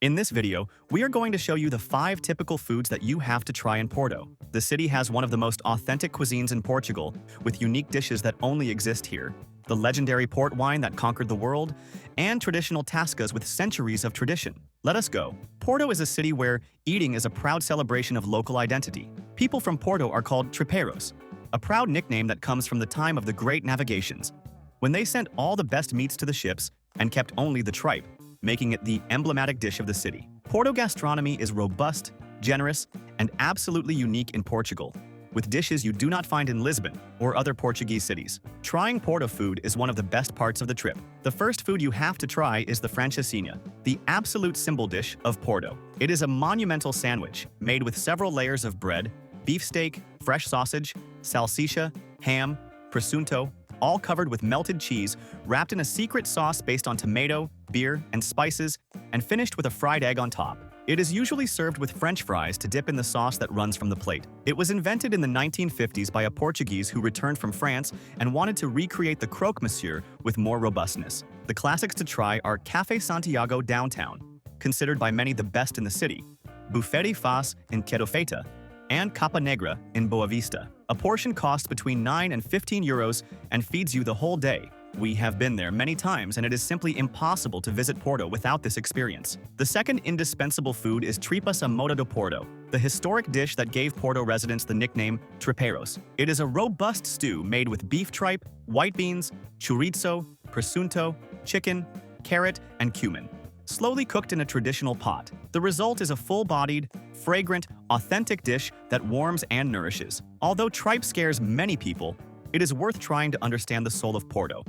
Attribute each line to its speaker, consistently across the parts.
Speaker 1: In this video, we are going to show you the 5 typical foods that you have to try in Porto. The city has one of the most authentic cuisines in Portugal, with unique dishes that only exist here, the legendary port wine that conquered the world, and traditional tascas with centuries of tradition. Let us go. Porto is a city where eating is a proud celebration of local identity. People from Porto are called tripeiros, a proud nickname that comes from the time of the great navigations, when they sent all the best meats to the ships and kept only the tripe, making it the emblematic dish of the city. Porto gastronomy is robust, generous, and absolutely unique in Portugal, with dishes you do not find in Lisbon or other Portuguese cities. Trying Porto food is one of the best parts of the trip. The first food you have to try is the francesinha, the absolute symbol dish of Porto. It is a monumental sandwich made with several layers of bread, beefsteak, fresh sausage, salsicha, ham, presunto, all covered with melted cheese, wrapped in a secret sauce based on tomato, beer, and spices, and finished with a fried egg on top. It is usually served with French fries to dip in the sauce that runs from the plate. It was invented in the 1950s by a Portuguese who returned from France and wanted to recreate the croque monsieur with more robustness. The classics to try are Café Santiago downtown, considered by many the best in the city, Buffet de Faz in Quedofeita, and Capa Negra in Boa Vista. A portion costs between 9 and 15 euros and feeds you the whole day. We have been there many times and it is simply impossible to visit Porto without this experience. The second indispensable food is tripas à moda do Porto, the historic dish that gave Porto residents the nickname tripeiros. It is a robust stew made with beef tripe, white beans, chorizo, presunto, chicken, carrot, and cumin, slowly cooked in a traditional pot. The result is a full-bodied, fragrant, authentic dish that warms and nourishes. Although tripe scares many people, it is worth trying to understand the soul of Porto,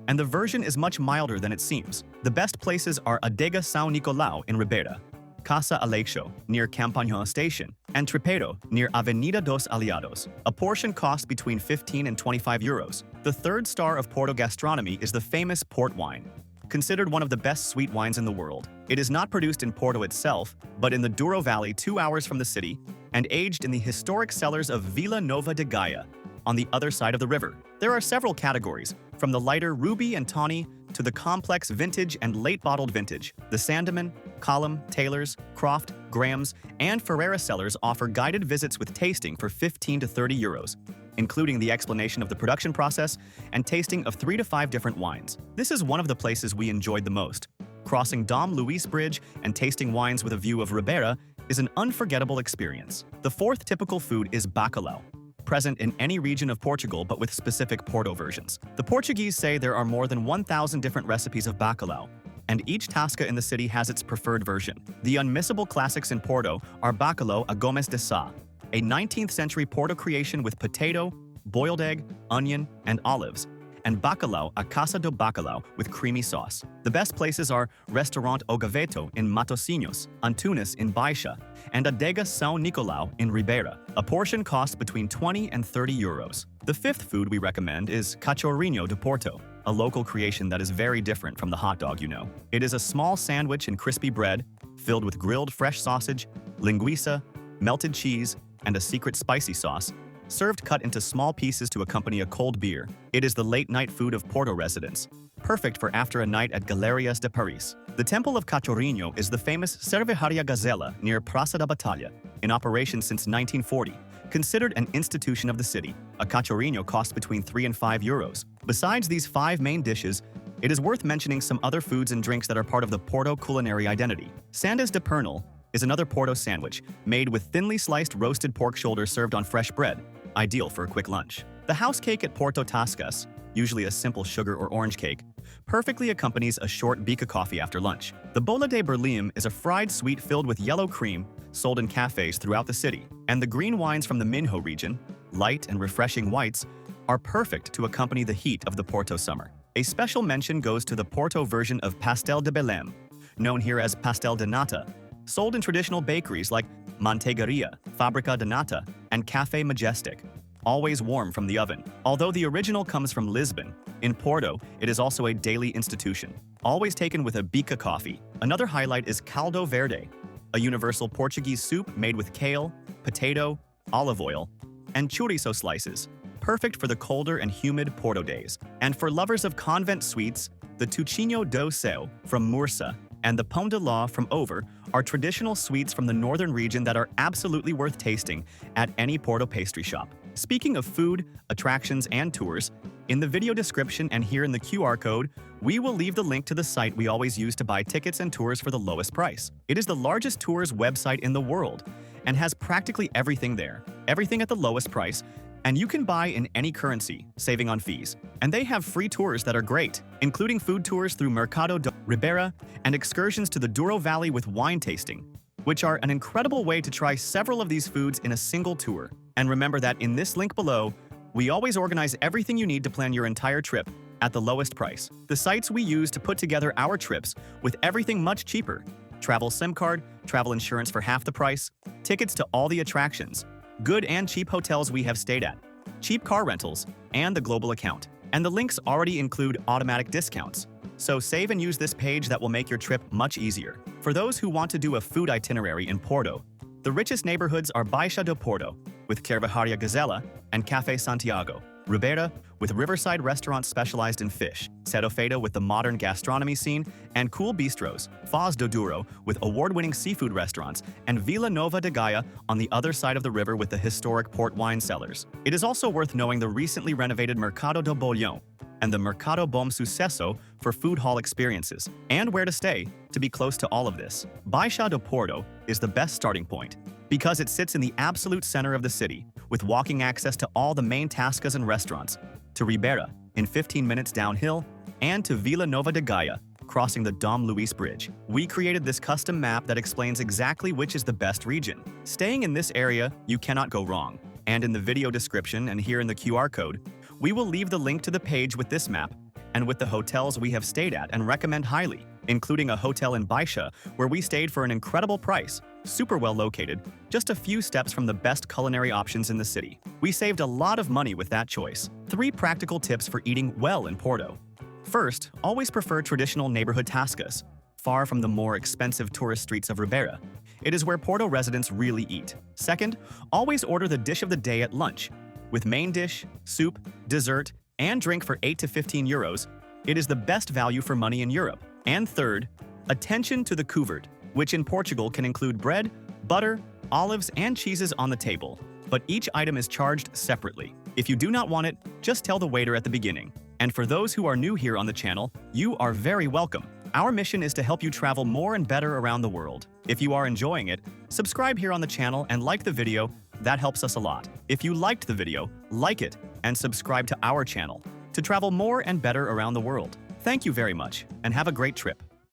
Speaker 1: and the version is much milder than it seems. The best places are Adega São Nicolau in Ribeira, Casa Aleixo near Campanhão Station, and Tripeiro near Avenida dos Aliados. A portion costs between 15 and 25 euros. The third star of Porto gastronomy is the famous port wine, considered one of the best sweet wines in the world. It is not produced in Porto itself, but in the Douro Valley 2 hours from the city, and aged in the historic cellars of Vila Nova de Gaia, on the other side of the river. There are several categories, from the lighter ruby and tawny to the complex vintage and late bottled vintage. The Sandeman, Column, Taylor's, Croft, Graham's, and Ferreira cellars offer guided visits with tasting for 15 to 30 euros, including the explanation of the production process and tasting of 3 to 5 different wines. This is one of the places we enjoyed the most. Crossing Dom Luís Bridge and tasting wines with a view of Ribeira is an unforgettable experience. The fourth typical food is bacalhau, present in any region of Portugal but with specific Porto versions. The Portuguese say there are more than 1,000 different recipes of bacalhau, and each tasca in the city has its preferred version. The unmissable classics in Porto are bacalhau à Gomes de Sá, a 19th century Porto creation with potato, boiled egg, onion, and olives, and bacalhau à Casa do Bacalhau with creamy sauce. The best places are Restaurant O Gaveto in Matosinhos, Antunes in Baixa, and Adega São Nicolau in Ribeira. A portion costs between 20 and 30 euros. The fifth food we recommend is Cachorrinho de Porto, a local creation that is very different from the hot dog you know. It is a small sandwich in crispy bread, filled with grilled fresh sausage, linguiça, melted cheese, and a secret spicy sauce, served cut into small pieces to accompany a cold beer. It is the late-night food of Porto residents, perfect for after a night at Galerias de Paris. The Temple of Cachorrinho is the famous Cervejaria Gazela near Praça da Batalha, in operation since 1940. Considered an institution of the city, a cachorrinho costs between 3 and 5 euros. Besides these 5 main dishes, it is worth mentioning some other foods and drinks that are part of the Porto culinary identity. Sandes de Pernil is another Porto sandwich, made with thinly sliced roasted pork shoulder served on fresh bread, ideal for a quick lunch. The house cake at Porto Tascas, usually a simple sugar or orange cake, perfectly accompanies a short bica coffee after lunch. The Bola de Berlim is a fried sweet filled with yellow cream, sold in cafes throughout the city. And the green wines from the Minho region, light and refreshing whites, are perfect to accompany the heat of the Porto summer. A special mention goes to the Porto version of Pastel de Belém, known here as Pastel de Nata, sold in traditional bakeries like Manteigaria, Fábrica de Nata, and Café Majestic, always warm from the oven. Although the original comes from Lisbon, in Porto, it is also a daily institution, always taken with a bica coffee. Another highlight is caldo verde, a universal Portuguese soup made with kale, potato, olive oil, and chorizo slices, perfect for the colder and humid Porto days. And for lovers of convent sweets, the Tuchinho do Céu from Mursa and the Pão de Ló from Over are traditional sweets from the northern region that are absolutely worth tasting at any Porto pastry shop. Speaking of food, attractions, and tours, in the video description and here in the QR code, we will leave the link to the site we always use to buy tickets and tours for the lowest price. It is the largest tours website in the world and has practically everything there, everything at the lowest price, and you can buy in any currency, saving on fees. And they have free tours that are great, including food tours through Mercado de Ribera and excursions to the Douro Valley with wine tasting, which are an incredible way to try several of these foods in a single tour. And remember that in this link below, we always organize everything you need to plan your entire trip at the lowest price. The sites we use to put together our trips with everything much cheaper: travel SIM card, travel insurance for half the price, tickets to all the attractions, good and cheap hotels we have stayed at, cheap car rentals, and the global account. And the links already include automatic discounts. So save and use this page that will make your trip much easier. For those who want to do a food itinerary in Porto, the richest neighborhoods are Baixa do Porto, with Cervejaria Gazela and Café Santiago, Ribera, with riverside restaurants specialized in fish, Cerro Feito with the modern gastronomy scene, and cool bistros, Foz do Douro with award-winning seafood restaurants, and Vila Nova de Gaia on the other side of the river with the historic port wine cellars. It is also worth knowing the recently renovated Mercado do Bolhão and the Mercado Bom Sucesso for food hall experiences, and where to stay to be close to all of this. Baixa do Porto is the best starting point because it sits in the absolute center of the city, with walking access to all the main tascas and restaurants, to Ribera, in 15 minutes downhill, and to Vila Nova de Gaia, crossing the Dom Luís Bridge. We created this custom map that explains exactly which is the best region. Staying in this area, you cannot go wrong. And in the video description and here in the QR code, we will leave the link to the page with this map and with the hotels we have stayed at and recommend highly, including a hotel in Baixa where we stayed for an incredible price, super well located, just a few steps from the best culinary options in the city. We saved a lot of money with that choice. 3 practical tips for eating well in Porto. First, always prefer traditional neighborhood tascas, far from the more expensive tourist streets of Ribera. It is where Porto residents really eat. Second, always order the dish of the day at lunch, with main dish, soup, dessert, and drink for 8 to 15 euros. It is the best value for money in Europe. And third, attention to the couvert, which in Portugal can include bread, butter, olives, and cheeses on the table, but each item is charged separately. If you do not want it, just tell the waiter at the beginning. And for those who are new here on the channel, you are very welcome. Our mission is to help you travel more and better around the world. If you are enjoying it, subscribe here on the channel and like the video. That helps us a lot. If you liked the video, like it and subscribe to our channel to travel more and better around the world. Thank you very much and have a great trip.